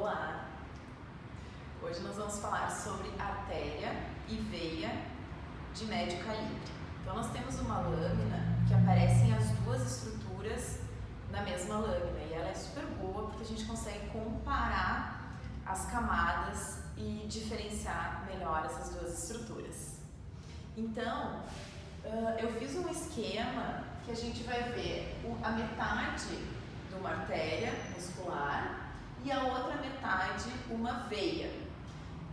Olá! Hoje nós vamos falar sobre artéria e veia de médio calibre. Então nós temos uma lâmina que aparecem as duas estruturas na mesma lâmina e ela é super boa porque a gente consegue comparar as camadas e diferenciar melhor essas duas estruturas. Então, eu fiz um esquema que a gente vai ver a metade de uma artéria muscular e a outra metade uma veia.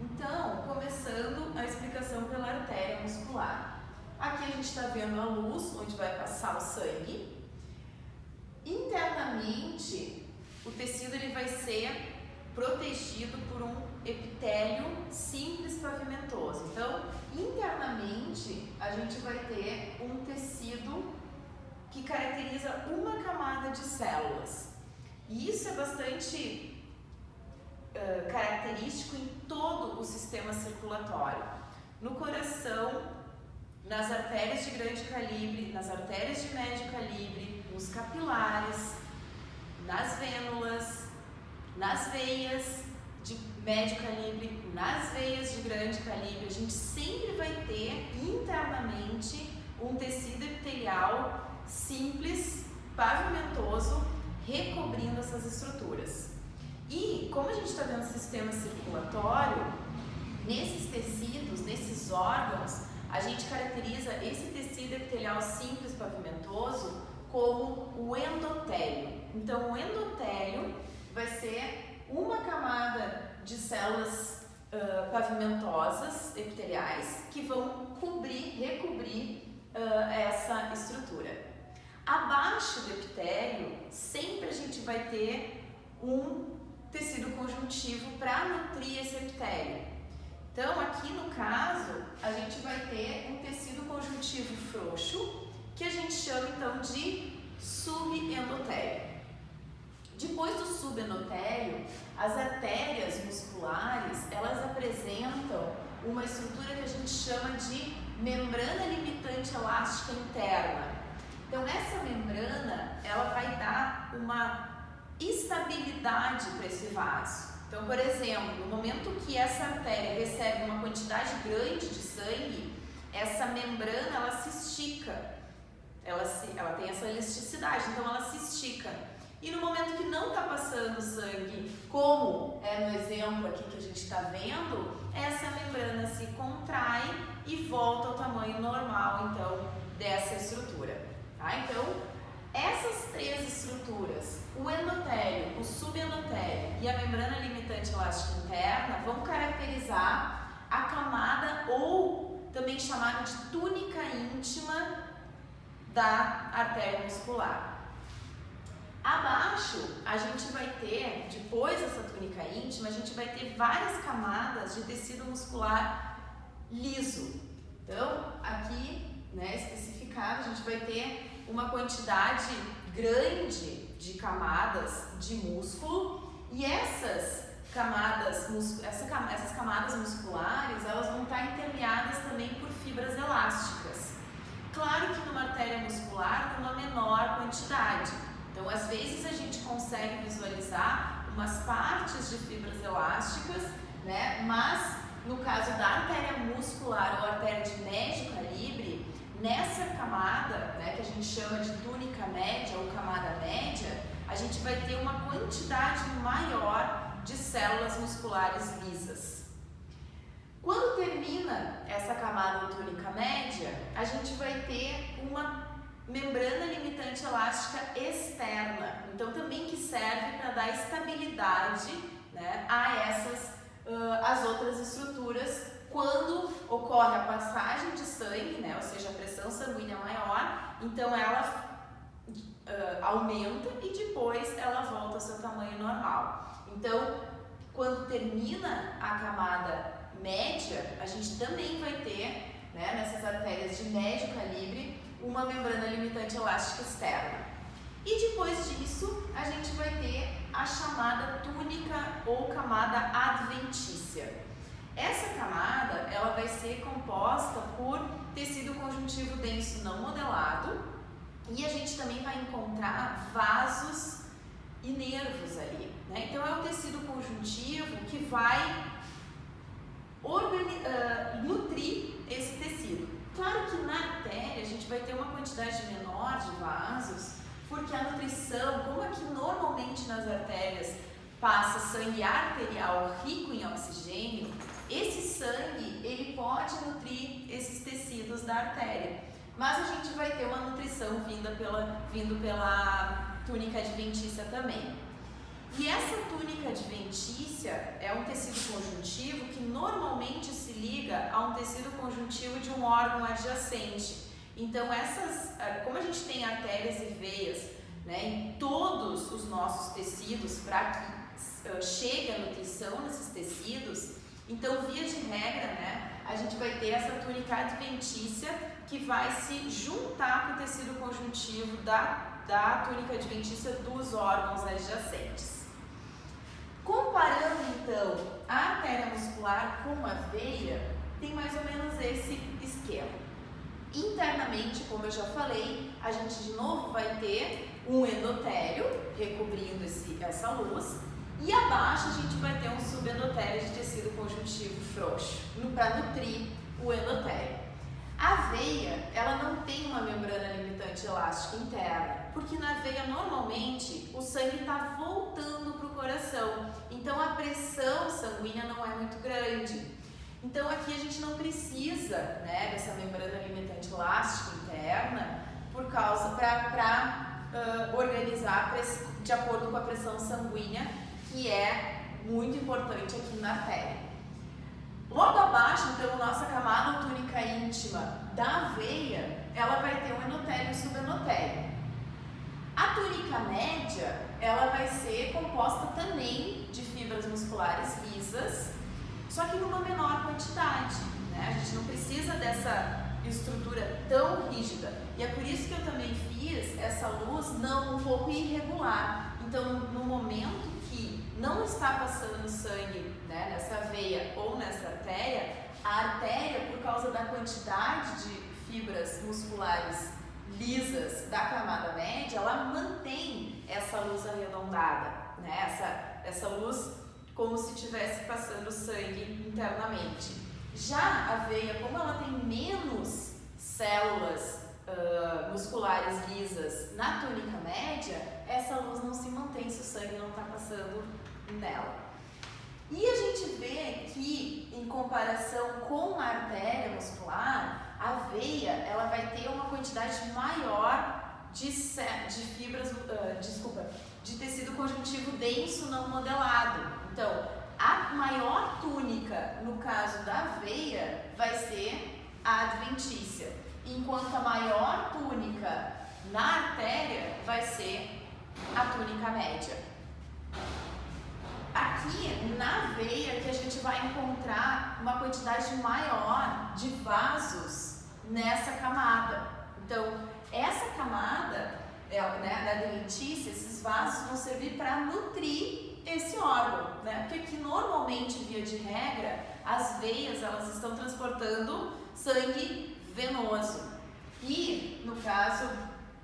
Então, começando a explicação pela artéria muscular. Aqui a gente está vendo a luz, onde vai passar o sangue. Internamente, o tecido ele vai ser protegido por um epitélio simples pavimentoso. Então, internamente, a gente vai ter um tecido que caracteriza uma camada de células. E isso é bastante característico em todo o sistema circulatório. No coração, nas artérias de grande calibre, nas artérias de médio calibre, nos capilares, nas vênulas, nas veias de médio calibre, nas veias de grande calibre, a gente sempre vai ter internamente um tecido epitelial simples, pavimentoso, recobrindo essas estruturas. E como a gente está vendo o sistema circulatório, nesses tecidos, nesses órgãos, a gente caracteriza esse tecido epitelial simples pavimentoso como o endotélio. Então, o endotélio vai ser uma camada de células pavimentosas epiteliais que vão recobrir essa estrutura. Abaixo do epitélio, sempre a gente vai ter um tecido conjuntivo para nutrir esse epitélio. Então, aqui no caso, a gente vai ter um tecido conjuntivo frouxo, que a gente chama então de subendotélio. Depois do subendotélio, as artérias musculares, elas apresentam uma estrutura que a gente chama de membrana limitante elástica interna. Então, essa membrana, ela vai dar uma estabilidade para esse vaso. Então, por exemplo, no momento que essa artéria recebe uma quantidade grande de sangue, essa membrana ela se estica, ela tem essa elasticidade, então ela se estica. E no momento que não está passando sangue, como é no exemplo aqui que a gente está vendo, essa membrana se contrai e volta ao tamanho normal, então, dessa estrutura. Tá? Então, essas três estruturas, o endotélio, o subendotélio e a membrana limitante elástica interna, vão caracterizar a camada ou também chamada de túnica íntima da artéria muscular. Abaixo, a gente vai ter, depois dessa túnica íntima, a gente vai ter várias camadas de tecido muscular liso. Então, aqui, especificado, a gente vai ter uma quantidade grande de camadas de músculo e essas camadas musculares, elas vão estar interligadas também por fibras elásticas. Claro que numa artéria muscular, numa menor quantidade. Então, às vezes a gente consegue visualizar umas partes de fibras elásticas, mas no caso da artéria muscular ou artéria de médio calibre, nessa camada, que a gente chama de túnica média ou camada média, a gente vai ter uma quantidade maior de células musculares lisas. Quando termina essa camada ou túnica média, a gente vai ter uma membrana limitante elástica externa, então também que serve para dar estabilidade a as outras estruturas quando ocorre a passagem de sangue, ou seja, a pressão sanguínea maior, então ela aumenta e depois ela volta ao seu tamanho normal. Então, quando termina a camada média, a gente também vai ter, nessas artérias de médio calibre, uma membrana limitante elástica externa. E depois disso, a gente vai ter a chamada túnica ou camada adventícia. Essa camada, ela vai ser composta por tecido conjuntivo denso não modelado e a gente também vai encontrar vasos e nervos ali, né? Então é o tecido conjuntivo que vai nutrir esse tecido. Claro que na artéria a gente vai ter uma quantidade menor de vasos, porque a nutrição, como aqui normalmente nas artérias passa sangue arterial rico em oxigênio, esse sangue ele pode nutrir esses tecidos da artéria. Mas a gente vai ter uma nutrição vindo pela túnica adventícia também. E essa túnica adventícia é um tecido conjuntivo que normalmente se liga a um tecido conjuntivo de um órgão adjacente. Então, como a gente tem artérias e veias, né, em todos os nossos tecidos para que chegue a nutrição nesses tecidos, então, via de regra, né, a gente vai ter essa túnica adventícia que vai se juntar com o tecido conjuntivo da túnica adventícia dos órgãos adjacentes. Comparando, então, a artéria muscular com a veia, tem mais ou menos esse esquema. Internamente, como eu já falei, a gente de novo vai ter um endotélio recobrindo essa luz, e abaixo a gente vai ter um subendotélio de tecido conjuntivo frouxo, para nutrir o endotélio. A veia, ela não tem uma membrana limitante elástica interna, porque na veia normalmente o sangue está voltando para o coração, então a pressão sanguínea não é muito grande. Então aqui a gente não precisa, né, dessa membrana limitante elástica interna para organizar de acordo com a pressão sanguínea, que é muito importante aqui na artéria. Logo abaixo, então, nossa camada túnica íntima da veia, ela vai ter um endotélio e um subendotélio. A túnica média, ela vai ser composta também de fibras musculares lisas, só que numa menor quantidade, né? A gente não precisa dessa estrutura tão rígida. E é por isso que eu também fiz essa luz um pouco irregular. Então, no momento que não está passando sangue, né, nessa veia ou nessa artéria, a artéria, por causa da quantidade de fibras musculares lisas da camada média, ela mantém essa luz arredondada, né, essa luz como se estivesse passando sangue internamente. Já a veia, como ela tem menos células musculares lisas na túnica média, essa luz não se mantém se o sangue não está passando nela. E a gente vê que, em comparação com a artéria muscular, a veia ela vai ter uma quantidade maior de fibras, de tecido conjuntivo denso não modelado. Então, a maior túnica, no caso da veia, vai ser a adventícia, enquanto a maior túnica na artéria vai ser a túnica média. Aqui na veia que a gente vai encontrar uma quantidade maior de vasos nessa camada. Então, essa camada, né, da adventícia, esses vasos vão servir para nutrir esse órgão, né? Porque aqui normalmente, via de regra, as veias elas estão transportando sangue venoso. E, no caso,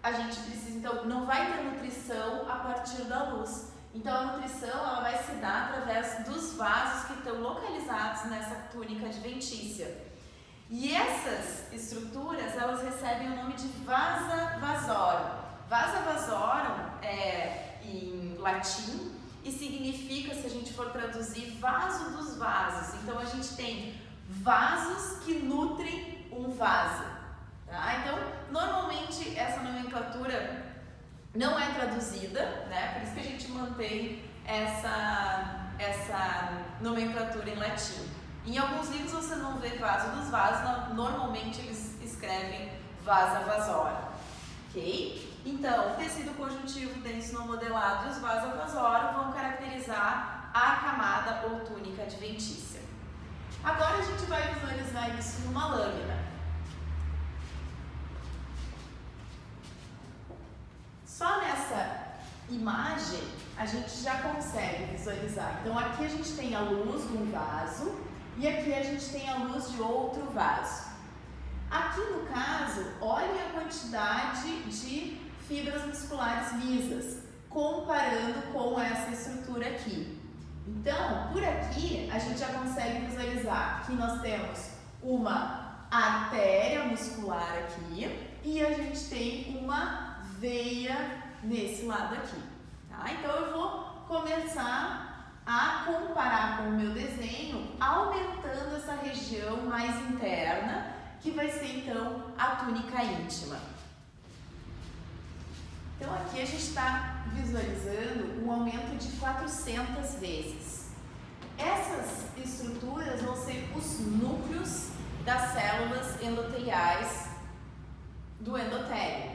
a gente precisa, então, não vai ter nutrição a partir da luz. Então, a nutrição ela vai se dar através dos vasos que estão localizados nessa túnica adventícia. E essas estruturas, elas recebem o nome de vasa vasorum. Vasa vasorum é em latim e significa, se a gente for traduzir, vaso dos vasos. Então, a gente tem vasos que nutrem um vaso. Tá? Então, normalmente, essa nomenclatura não é traduzida, né? Por isso que a gente mantém essa nomenclatura em latim. Em alguns livros você não vê vaso dos vasos, normalmente eles escrevem vasa vasorum, ok? Então, o tecido conjuntivo denso não modelado e os vasa vasorum vão caracterizar a camada ou túnica adventícia. Agora a gente vai visualizar isso numa lâmina. Só nessa imagem a gente já consegue visualizar. Então aqui a gente tem a luz de um vaso e aqui a gente tem a luz de outro vaso. Aqui no caso, olhem a quantidade de fibras musculares lisas. comparando com essa estrutura aqui. Então, por aqui, a gente já consegue visualizar que nós temos uma artéria muscular aqui e a gente tem uma veia nesse lado aqui, tá? Então, eu vou começar a comparar com o meu desenho, aumentando essa região mais interna, que vai ser, então, a túnica íntima. Então, aqui a gente está visualizando um aumento de 400 vezes. Essas estruturas vão ser os núcleos das células endoteliais do endotélio.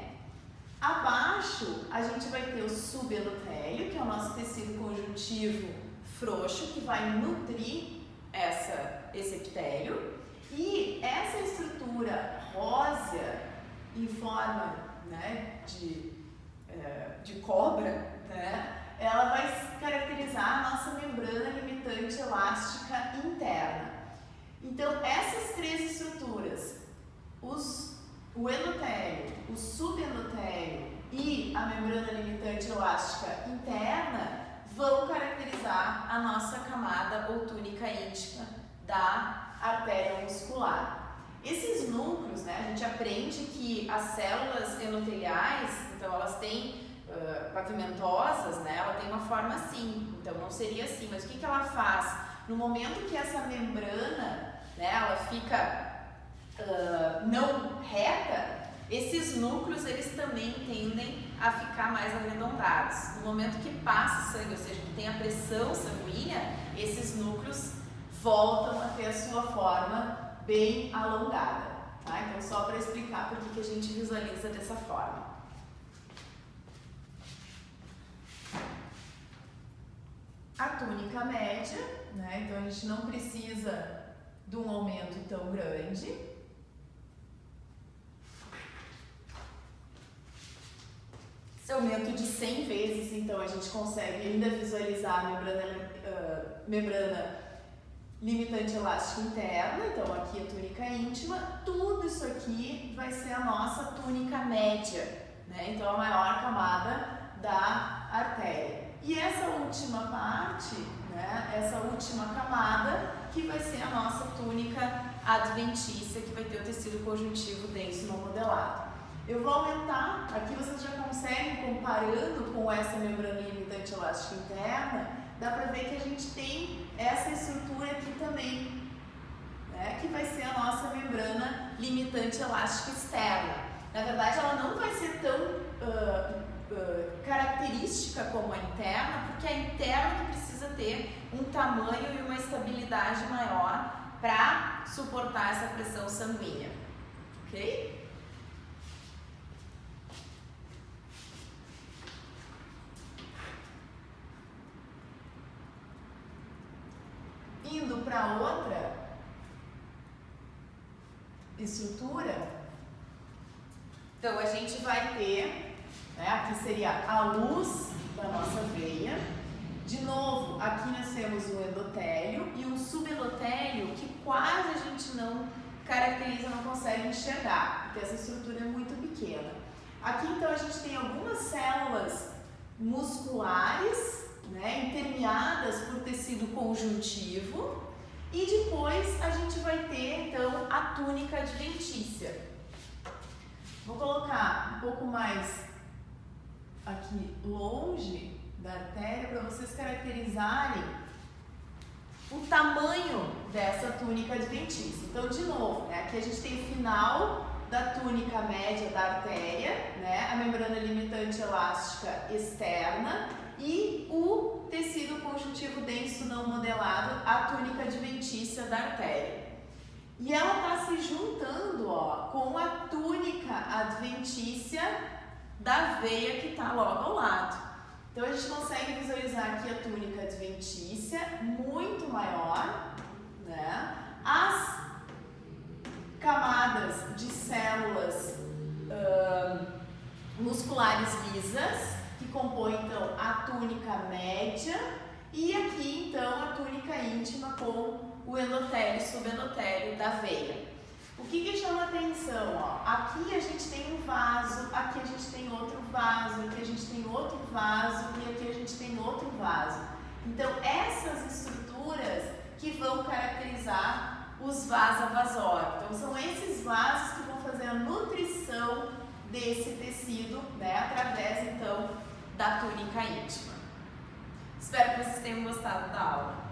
Abaixo, a gente vai ter o subendotélio, que é o nosso tecido conjuntivo frouxo, que vai nutrir esse epitélio. E essa estrutura rósea, em forma, né, de cobra, né, ela vai caracterizar a nossa membrana limitante elástica interna. Então, essas três estruturas, o endotélio, o subendotélio e a membrana limitante elástica interna, vão caracterizar a nossa camada ou túnica íntima da artéria muscular. Esses núcleos, né, a gente aprende que as células endoteliais, então elas têm pavimentosas, né, ela tem uma forma assim, então não seria assim, mas o que ela faz? No momento que essa membrana, né, ela fica não reta, esses núcleos eles também tendem a ficar mais arredondados. No momento que passa sangue, ou seja, que tem a pressão sanguínea, esses núcleos voltam a ter a sua forma bem alongada, tá? Então, só para explicar por que a gente visualiza dessa forma. A túnica média, né? Então, a gente não precisa de um aumento tão grande. Esse aumento de 100 vezes, então, a gente consegue ainda visualizar a membrana limitante elástica interna, então aqui a túnica íntima, tudo isso aqui vai ser a nossa túnica média, né? Então a maior camada da artéria. E essa última parte, né? Essa última camada que vai ser a nossa túnica adventícia, que vai ter o tecido conjuntivo denso não modelado. Eu vou aumentar, aqui vocês já conseguem, comparando com essa membrana limitante elástica interna, dá para ver que a gente tem essa estrutura aqui também, né, que vai ser a nossa membrana limitante elástica externa. Na verdade, ela não vai ser tão característica como a interna, porque a interna que precisa ter um tamanho e uma estabilidade maior para suportar essa pressão sanguínea, ok? Indo para outra estrutura, então a gente vai ter, né, aqui seria a luz da nossa veia. De novo, aqui nós temos um endotélio e um subendotélio que quase a gente não caracteriza, não consegue enxergar, porque essa estrutura é muito pequena. Aqui então a gente tem algumas células musculares, né, intermeadas por tecido conjuntivo, e depois a gente vai ter então a túnica adventícia. Vou colocar um pouco mais aqui longe da artéria para vocês caracterizarem o tamanho dessa túnica adventícia. Então, de novo, né, aqui a gente tem o final da túnica média da artéria, né, a membrana limitante elástica externa, e o tecido conjuntivo denso não modelado, a túnica adventícia da artéria. E ela está se juntando, ó, com a túnica adventícia da veia que está logo ao lado. Então a gente consegue visualizar aqui a túnica adventícia muito maior, né? As camadas de células musculares lisas, que compõe então a túnica média, e aqui então a túnica íntima com o endotélio e subendotélio da veia. O que chama atenção? Ó? Aqui a gente tem um vaso, aqui a gente tem outro vaso, aqui a gente tem outro vaso e aqui a gente tem outro vaso. Então, essas estruturas que vão caracterizar os vasovasórios. Então, são esses vasos que vão fazer a nutrição desse tecido, né, através, então, da túnica íntima. Espero que vocês tenham gostado da aula.